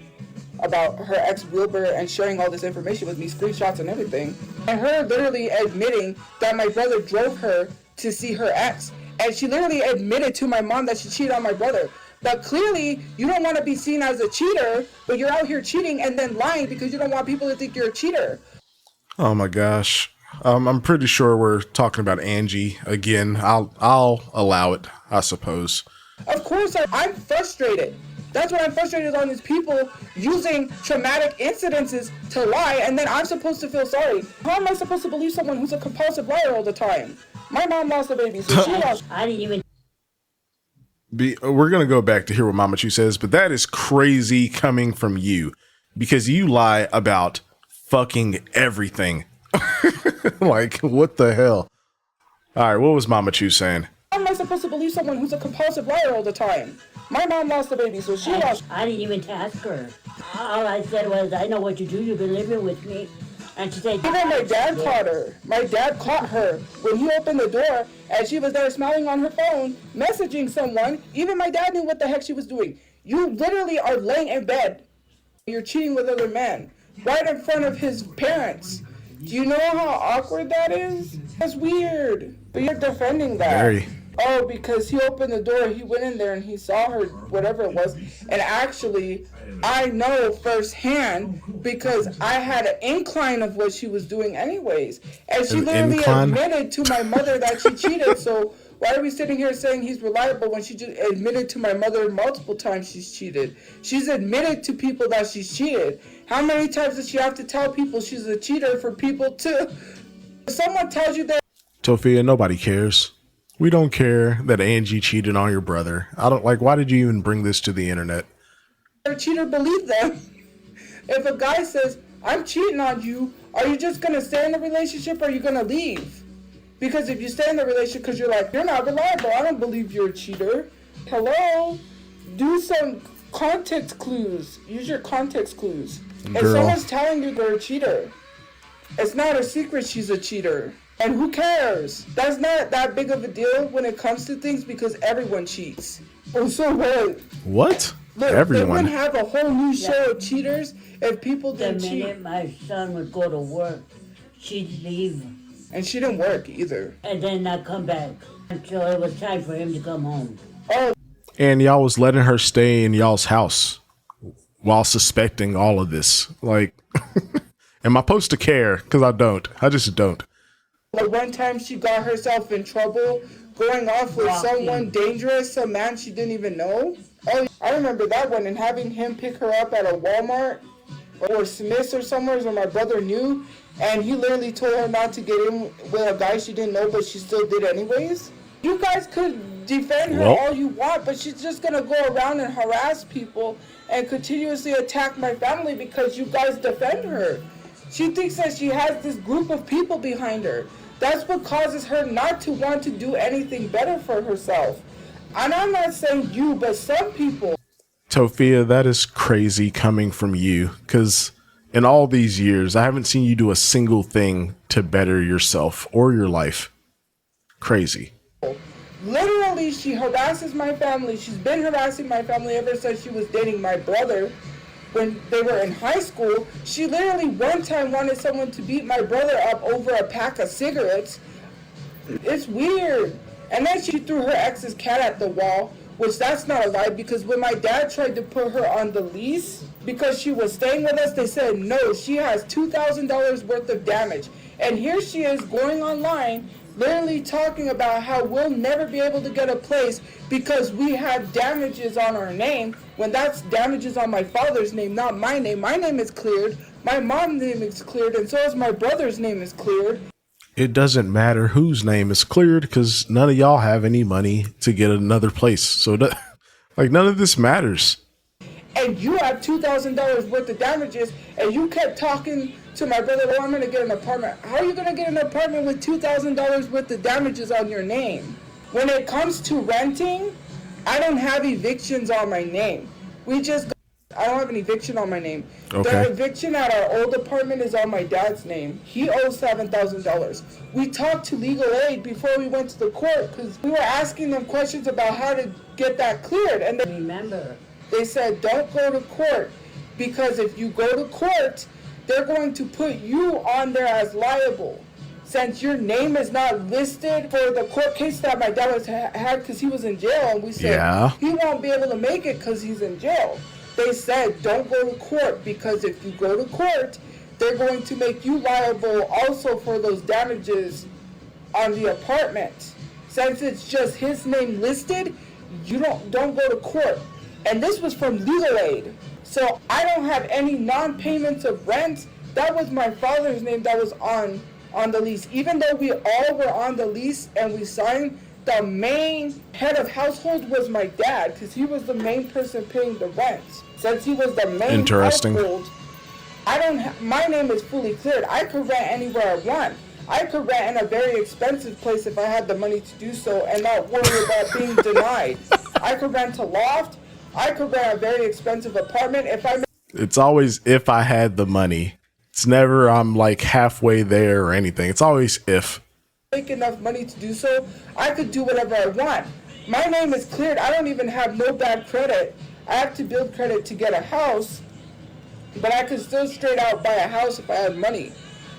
about her ex Wilbur and sharing all this information with me, screenshots and everything. And her literally admitting that my brother drove her to see her ex. And she literally admitted to my mom that she cheated on my brother. But clearly, you don't want to be seen as a cheater, but you're out here cheating and then lying because you don't want people to think you're a cheater. Oh my gosh. I'm pretty sure we're talking about Angie again. I'll allow it, I suppose. Of course, I'm frustrated. That's what I'm frustrated on is people using traumatic incidences to lie, and then I'm supposed to feel sorry. How am I supposed to believe someone who's a compulsive liar all the time? My mom lost a baby, so she lost. I didn't even. We're going to go back to hear what Mama Chu says, but that is crazy coming from you because you lie about fucking everything. Like, what the hell? All right, what was Mama Chu saying? How am I supposed to believe someone who's a compulsive liar all the time? My mom lost a baby, so she lost. I didn't even ask her. All I said was, I know what you do. You've been living with me. And she said, even my dad caught her. My dad caught her when he opened the door and she was there smiling on her phone, messaging someone. Even my dad knew what the heck she was doing. You literally are laying in bed. You're cheating with other men right in front of his parents. Do you know how awkward that is? That's weird. But you're defending that. Very. Oh, because he opened the door, he went in there and he saw her, whatever it was. And actually, I know firsthand because I had an incline of what she was doing anyways. And she literally admitted to my mother that she cheated. So why are we sitting here saying he's reliable when she just admitted to my mother multiple times she's cheated? She's admitted to people that she's cheated. How many times does she have to tell people she's a cheater for people to... If someone tells you that... Tophia, nobody cares. We don't care that Angie cheated on your brother. I don't like, why did you even bring this to the internet? A cheater, believe them. If a guy says, I'm cheating on you, are you just going to stay in the relationship or are you going to leave? Because if you stay in the relationship because you're like, you're not reliable, I don't believe you're a cheater. Hello? Do some context clues. Use your context clues. If someone's telling you they're a cheater, it's not a secret she's a cheater. And who cares? That's not that big of a deal when it comes to things because everyone cheats. Oh, so what? What? Look, Everyone? They wouldn't have a whole new show of cheaters if people didn't cheat. The minute my son would go to work, she'd leave. And she didn't work either. And then not come back until it was time for him to come home. Oh. And y'all was letting her stay in y'all's house while suspecting all of this. Like, am I supposed to care? Because I don't. I just don't. Like one time she got herself in trouble going off with someone dangerous, some man she didn't even know. Oh, I remember that one, and having him pick her up at a Walmart or Smith's or somewhere where my brother knew, and he literally told her not to get in with a guy she didn't know, but she still did anyways. You guys could defend her all you want, but she's just gonna go around and harass people and continuously attack my family because you guys defend her. She thinks that she has this group of people behind her. That's what causes her not to want to do anything better for herself. And I'm not saying you, but some people. Tophia, that is crazy coming from you, because in all these years, I haven't seen you do a single thing to better yourself or your life. Crazy. Literally, she harasses my family. She's been harassing my family ever since she was dating my brother. When they were in high school, she literally one time wanted someone to beat my brother up over a pack of cigarettes. It's weird. And then she threw her ex's cat at the wall, which that's not a lie, because when my dad tried to put her on the lease, because she was staying with us, they said, no, she has $2,000 worth of damage. And here she is going online, literally talking about how we'll never be able to get a place because we have damages on our name, when that's damages on my father's name, not my name. My name is cleared, my mom's name is cleared, and so is my brother's name is cleared. It doesn't matter whose name is cleared because none of y'all have any money to get another place. So, like, none of this matters. And you have $2,000 worth of damages, and you kept talking to my brother, oh, I'm going to get an apartment. How are you going to get an apartment with $2,000 worth of damages on your name? When it comes to renting, I don't have evictions on my name. I don't have an eviction on my name. Okay. The eviction at our old apartment is on my dad's name. He owes $7,000. We talked to legal aid before we went to the court because we were asking them questions about how to get that cleared. And Remember, they said, don't go to court because if you go to court, they're going to put you on there as liable. Since your name is not listed for the court case that my dad had because he was in jail, and we said he won't be able to make it because he's in jail. They said, don't go to court because if you go to court, they're going to make you liable also for those damages on the apartment. Since it's just his name listed, you don't go to court. And this was from legal aid. So I don't have any non-payments of rent. That was my father's name that was on the lease. Even though we all were on the lease and we signed, the main head of household was my dad because he was the main person paying the rent. Since he was the main household, my name is fully cleared. I could rent anywhere I want. I could rent in a very expensive place if I had the money to do so and not worry about being denied. I could rent a loft. I could rent a very expensive apartment It's always if I had the money. It's never I'm like halfway there or anything. It's always if. Make enough money to do so, I could do whatever I want. My name is cleared. I don't even have no bad credit. I have to build credit to get a house, but I could still straight out buy a house if I had money.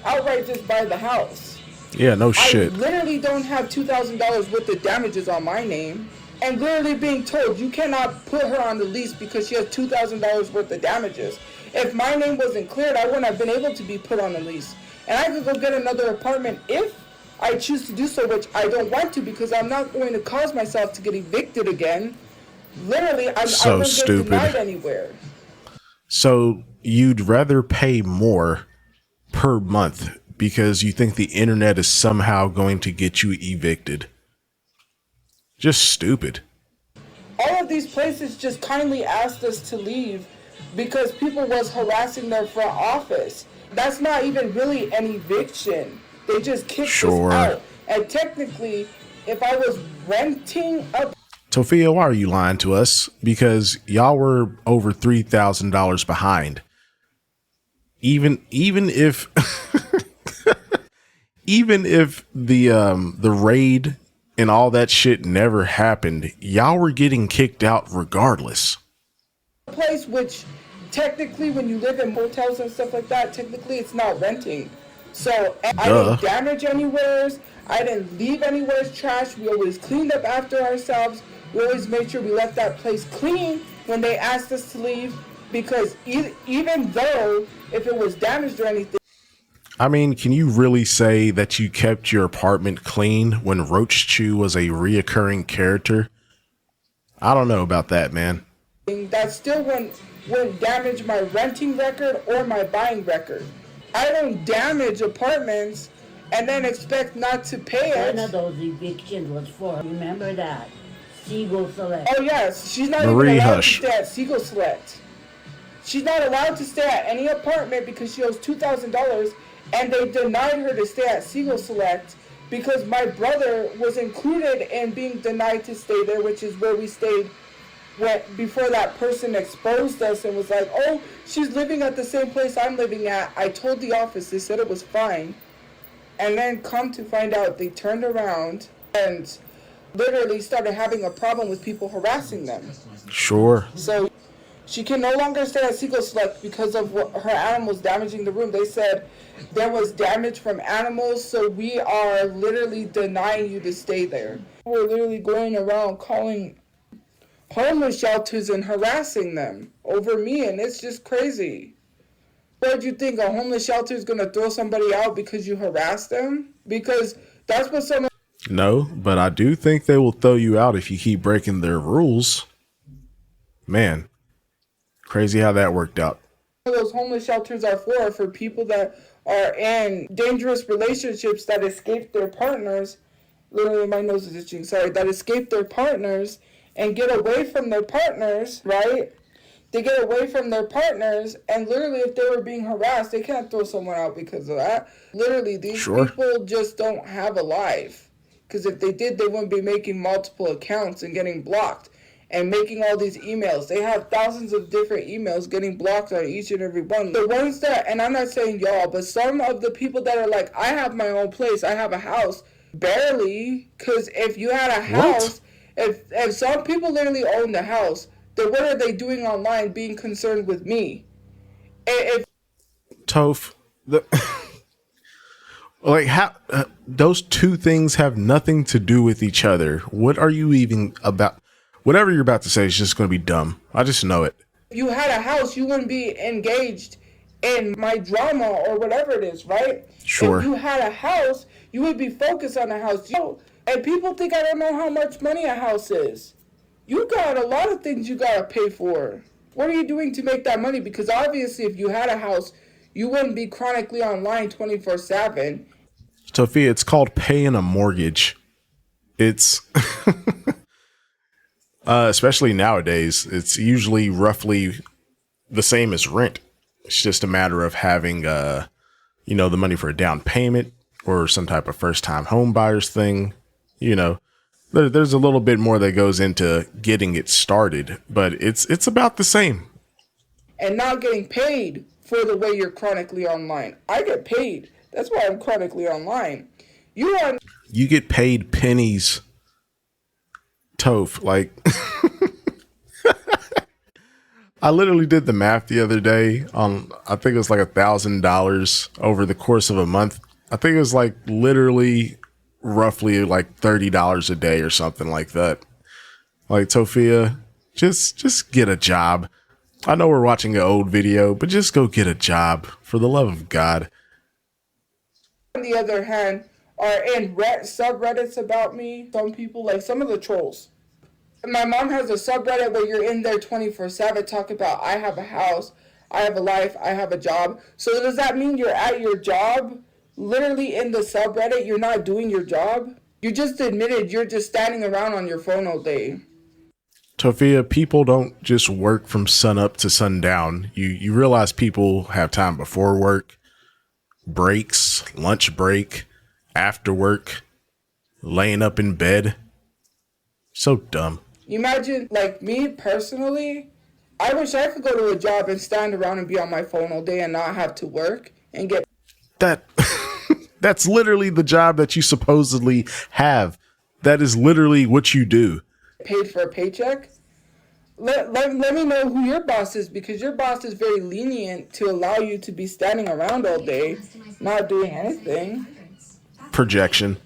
Outright just buy the house. Yeah, no shit. I literally don't have $2,000 worth of damages on my name. And literally being told you cannot put her on the lease because she has $2,000 worth of damages. If my name wasn't cleared, I wouldn't have been able to be put on the lease. And I could go get another apartment if I choose to do so, which I don't want to because I'm not going to cause myself to get evicted again. Literally, I wouldn't get denied anywhere. So you'd rather pay more per month because you think the internet is somehow going to get you evicted. Just stupid. All of these places just kindly asked us to leave because people was harassing their front office. That's not even really an eviction. They just kicked us out. And technically, if I was renting a... Tophia, why are you lying to us? Because y'all were over $3,000 behind. Even if even if the raid and all that shit never happened, y'all were getting kicked out regardless. Place which technically when you live in hotels and stuff like that, technically it's not renting. So I didn't damage anywhere. I didn't leave anywhere trash. We always cleaned up after ourselves. We always made sure we left that place clean when they asked us to leave because even though if it was damaged or anything. I mean, can you really say that you kept your apartment clean when Roach Chew was a reoccurring character? I don't know about that, man. That still wouldn't damage my renting record or my buying record. I don't damage apartments and then expect not to pay it. One of those evictions was for, remember that, Seagull Select. Oh yes, she's not even allowed to stay at Seagull Select. She's not allowed to stay at any apartment because she owes $2,000 and they denied her to stay at Seagull Select because my brother was included in being denied to stay there, which is where we stayed before that person exposed us and was like, oh, she's living at the same place I'm living at. I told the office, they said it was fine. And then come to find out, they turned around and literally started having a problem with people harassing them. Sure. So she can no longer stay at Seagull Select because of her animals damaging the room. They said there was damage from animals, so we are literally denying you to stay there. We're literally going around calling homeless shelters and harassing them over me, and it's just crazy. What do you think, a homeless shelter is going to throw somebody out because you harass them? Because that's what someone... No, but I do think they will throw you out if you keep breaking their rules. Man, crazy how that worked out. Those homeless shelters are for people that are in dangerous relationships that escape their partners. Literally, my nose is itching. Sorry, that escape their partners and get away from their partners, right? They get away from their partners, and literally, if they were being harassed, they can't throw someone out because of that. Literally, these people just don't have a life. Because if they did, they wouldn't be making multiple accounts and getting blocked and making all these emails. They have thousands of different emails getting blocked on each and every one. The ones that, and I'm not saying y'all, but some of the people that are like, I have my own place, I have a house, barely, because if you had a house, if some people literally own the house, then what are they doing online being concerned with me? If Toph, like how those two things have nothing to do with each other. What are you even about? Whatever you're about to say is just going to be dumb. I just know it. If you had a house, you wouldn't be engaged in my drama or whatever it is, right? Sure. If you had a house, you would be focused on the house. And people think I don't know how much money a house is. You got a lot of things you got to pay for. What are you doing to make that money? Because obviously, if you had a house, you wouldn't be chronically online 24/7. Tophia, it's called paying a mortgage. It's especially nowadays, it's usually roughly the same as rent. It's just a matter of having, the money for a down payment or some type of first time home buyers thing. There's a little bit more that goes into getting it started, but it's about the same. And not getting paid for the way you're chronically online. I get paid. That's why I'm chronically online. You get paid pennies, Toph. Like, I literally did the math the other day on, I think it was like $1,000 over the course of a month. I think it was like literally roughly like $30 a day or something like that. Like, Tophia, just get a job. I know we're watching an old video, but just go get a job for the love of God. On the other hand, are in subreddits about me. Some people, like some of the trolls. My mom has a subreddit where you're in there 24/7 talking about, I have a house, I have a life, I have a job. So does that mean you're at your job, literally in the subreddit, you're not doing your job? You just admitted you're just standing around on your phone all day. Tophia, people don't just work from sun up to sundown. You realize people have time before work, breaks, lunch break, after work, laying up in bed. So dumb. Imagine, like me personally, I wish I could go to a job and stand around and be on my phone all day and not have to work and get that. That's literally the job that you supposedly have. That is literally what you do. Paid for a paycheck. Let me know who your boss is, because your boss is very lenient to allow you to be standing around all day, not doing anything. Projection.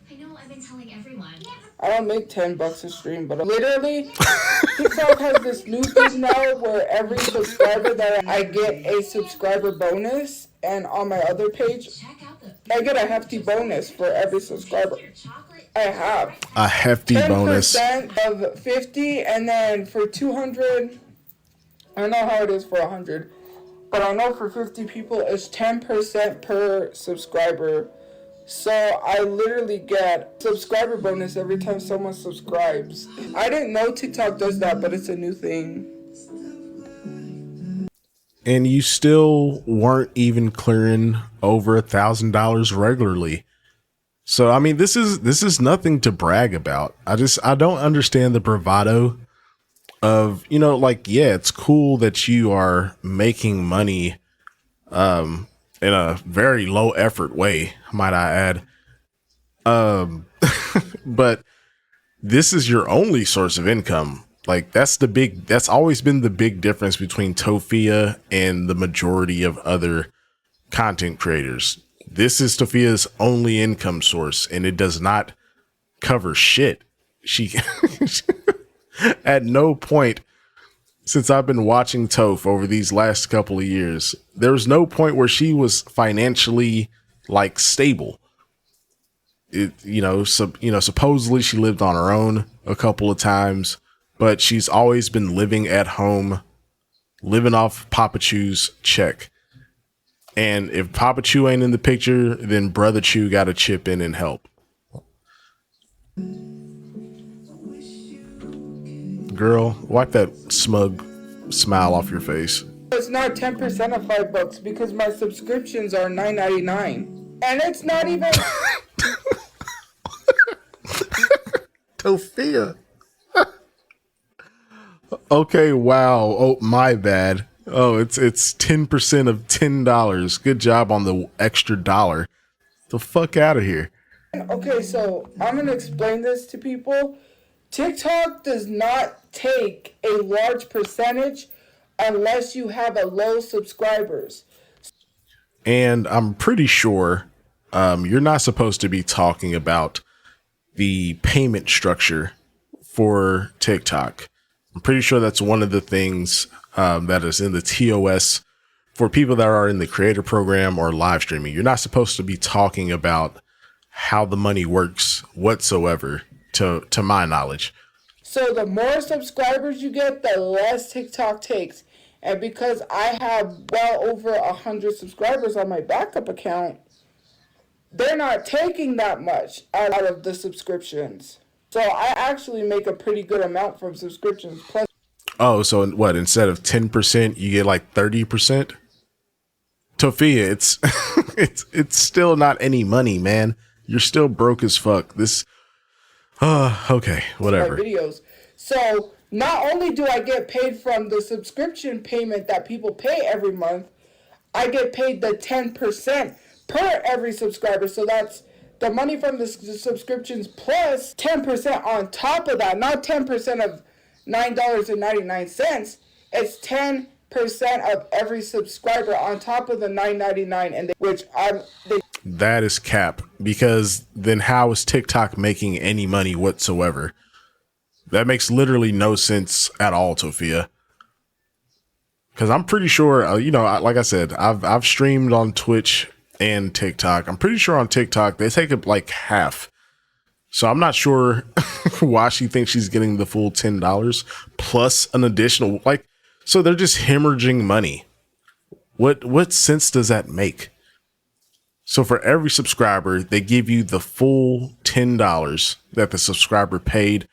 I don't make $10 a stream, but literally, TikTok has this new thing now where every subscriber that I get a subscriber bonus, and on my other page, I get a hefty bonus for every subscriber. I have a hefty bonus. 10% of 50, and then for 200, I don't know how it is for 100, but I know for 50 people it's 10% per subscriber. So I literally get subscriber bonus every time someone subscribes. I didn't know TikTok does that, but it's a new thing. And you still weren't even clearing over $1,000 regularly. So, I mean, this is nothing to brag about. I don't understand the bravado of, yeah, it's cool that you are making money, in a very low effort way, might I add. But this is your only source of income. Like, that's always been the big difference between Tophia and the majority of other content creators. This is Tophia's only income source, and it does not cover shit. She, at no point since I've been watching Toph over these last couple of years, there was no point where she was financially like stable. Supposedly she lived on her own a couple of times, but she's always been living at home, living off Tophiachu's check. And if Papa Chew ain't in the picture, then Brother Chew got to chip in and help. Girl, wipe that smug smile off your face. It's not 10% of $5 because my subscriptions are $9.99, and it's not even. Tophia. Okay, wow. Oh, my bad. Oh, it's 10% of $10. Good job on the extra dollar. The fuck out of here. Okay, so I'm gonna explain this to people. TikTok does not take a large percentage unless you have a low subscribers. And I'm pretty sure you're not supposed to be talking about the payment structure for TikTok. I'm pretty sure that's one of the things that is in the TOS for people that are in the creator program or live streaming. You're not supposed to be talking about how the money works whatsoever, to my knowledge. So the more subscribers you get, the less TikTok takes. And because I have well over 100 subscribers on my backup account, they're not taking that much out of the subscriptions. So I actually make a pretty good amount from subscriptions. Plus, Oh, so what? Instead of 10%, you get like 30%? Tophia, it's it's still not any money, man. You're still broke as fuck. This, okay, whatever. my videos. So not only do I get paid from the subscription payment that people pay every month, I get paid the 10% per every subscriber. So that's the money from the subscriptions plus 10% on top of that. Not 10% of $9.99. It's 10% of every subscriber on top of the $9.99, and That is cap, because then how is TikTok making any money whatsoever? That makes literally no sense at all, Tophia. Because I'm pretty sure, like I said, I've streamed on Twitch and TikTok. I'm pretty sure on TikTok they take it like half. So I'm not sure why she thinks she's getting the full $10 plus an additional, so they're just hemorrhaging money. What sense does that make? So for every subscriber, they give you the full $10 that the subscriber paid,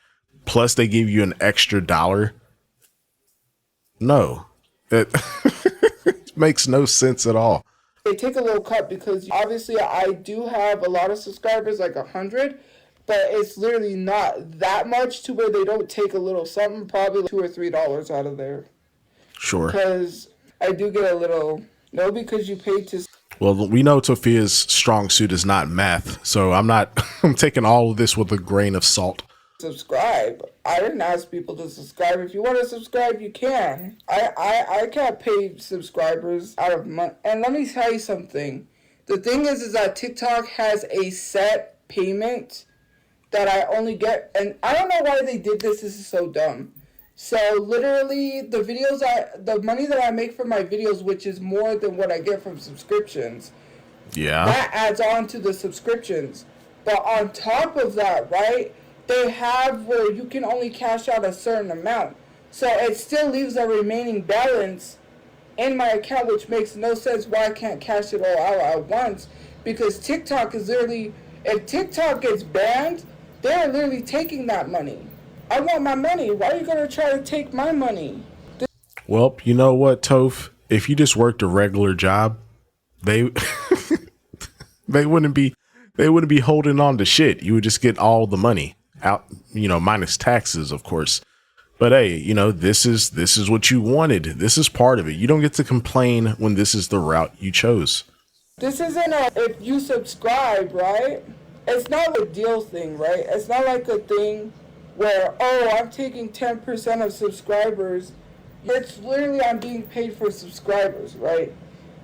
plus they give you an extra dollar. No, it makes no sense at all. they take a little cut because obviously I do have a lot of subscribers, like 100, but it's literally not that much to where they don't take a little something, probably $2 or $3 out of there. Sure. Because I do get a little, no, because you paid to. Well, we know Tophia's strong suit is not math, so I'm taking all of this with a grain of salt. Subscribe. I didn't ask people to subscribe. If you want to subscribe, you can. I can't pay subscribers out of money. And let me tell you something. The thing is that TikTok has a set payment that I only get, and I don't know why they did this. This is so dumb. So literally, the money that I make from my videos, which is more than what I get from subscriptions, Yeah. that adds on to the subscriptions. But on top of that, right, they have where you can only cash out a certain amount. So it still leaves a remaining balance in my account, which makes no sense why I can't cash it all out at once. Because TikTok is literally, if TikTok gets banned, they're literally taking that money. I want my money. Why are you going to try to take my money? Well, you know what, Toph? If you just worked a regular job, they they wouldn't be holding on to shit. You would just get all the money out, minus taxes, of course. But hey, this is what you wanted. This is part of it. You don't get to complain when this is the route you chose. This isn't if you subscribe, right? It's not a deal thing, right? It's not like a thing where, I'm taking 10% of subscribers. It's literally I'm being paid for subscribers, right?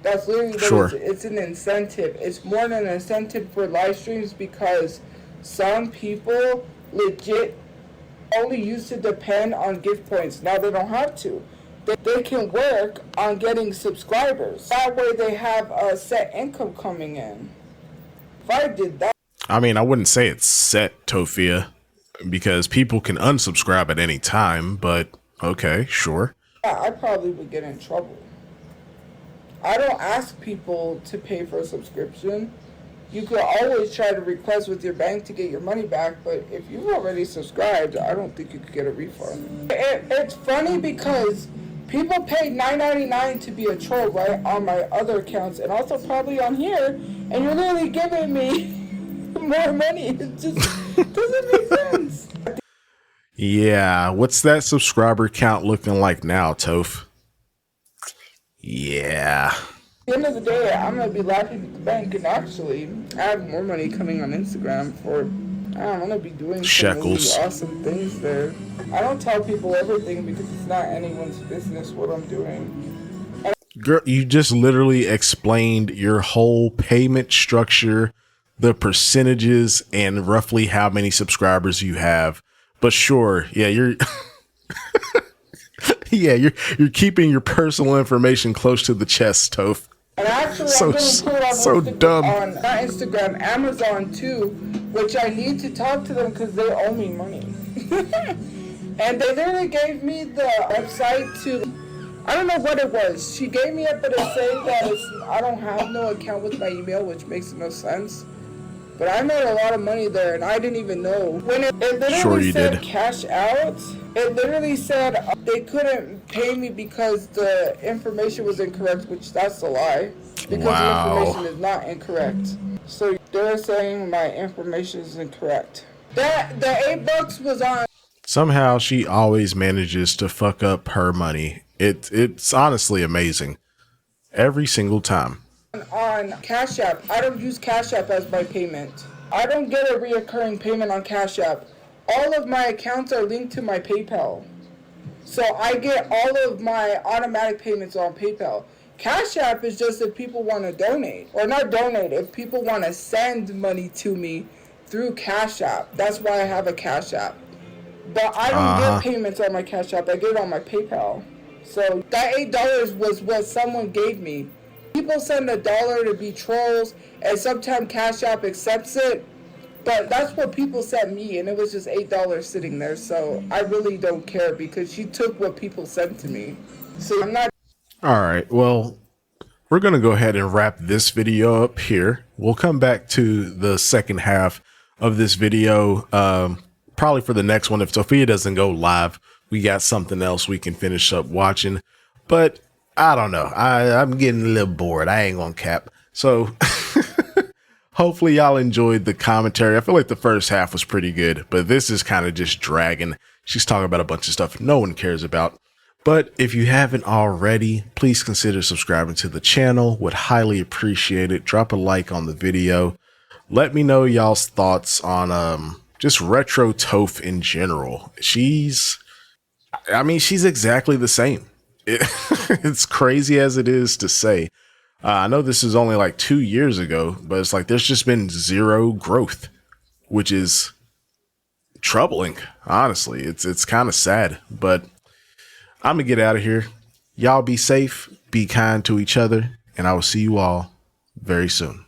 That's literally Sure. It's an incentive. It's more than an incentive for live streams because some people legit only used to depend on gift points. Now they don't have to. They can work on getting subscribers. That way they have a set income coming in. If I did that. I mean, I wouldn't say it's set, Tophia, because people can unsubscribe at any time, but okay, sure. I probably would get in trouble. I don't ask people to pay for a subscription. You could always try to request with your bank to get your money back, but if you've already subscribed, I don't think you could get a refund. It's funny because people pay $9.99 to be a troll, right, on my other accounts and also probably on here, and you're literally giving me more money. It just doesn't make sense. Yeah, what's that subscriber count looking like now, Toph? Yeah. At the end of the day, I'm going to be laughing at the bank, and actually, I have more money coming on Instagram for, I don't want to be doing some really Shekels. awesome things there. I don't tell people everything because it's not anyone's business what I'm doing. Girl, you just literally explained your whole payment structure, the percentages, and roughly how many subscribers you have. But sure, yeah, you're yeah, you're keeping your personal information close to the chest, Toph. And actually, So- I'm going to put it on so dumb. on not Instagram, Amazon too, which I need to talk to them because they owe me money. And they literally gave me the website to, I don't know what it was. She gave me it, but it's saying that I don't have no account with my email, which makes no sense. But I made a lot of money there, and I didn't even know. When it literally Sure you said did. cash out, it literally said they couldn't pay me because the information was incorrect, which that's a lie. Because Wow. the information is not incorrect. So they're saying my information is incorrect. That the $8 was on Somehow she always manages to fuck up her money. It's honestly amazing. Every single time. Cash App. I don't use Cash App as my payment. I don't get a reoccurring payment on Cash App. All of my accounts are linked to my PayPal. So I get all of my automatic payments on PayPal. Cash App is just if people want to donate. Or not donate, if people want to send money to me through Cash App. That's why I have a Cash App. But I don't get payments on my Cash App. I get it on my PayPal. So that $8 was what someone gave me. People send $1 to be trolls, and sometimes Cash App accepts it. But that's what people sent me, and it was just $8 sitting there. So I really don't care because she took what people sent to me. So I'm not. All right. Well, we're going to go ahead and wrap this video up here. We'll come back to the second half of this video, probably for the next one. If Tophia doesn't go live, we got something else we can finish up watching. But I don't know. I'm getting a little bored. I ain't gonna cap. So hopefully y'all enjoyed the commentary. I feel like the first half was pretty good, but this is kind of just dragging. She's talking about a bunch of stuff no one cares about. But if you haven't already, please consider subscribing to the channel. Would highly appreciate it. Drop a like on the video. Let me know y'all's thoughts on just retro Toph in general. She's exactly the same. It's crazy as it is to say. I know this is only like 2 years ago, but it's like there's just been zero growth, which is troubling. Honestly, it's kind of sad, but I'm gonna get out of here. Y'all be safe, be kind to each other, and I will see you all very soon.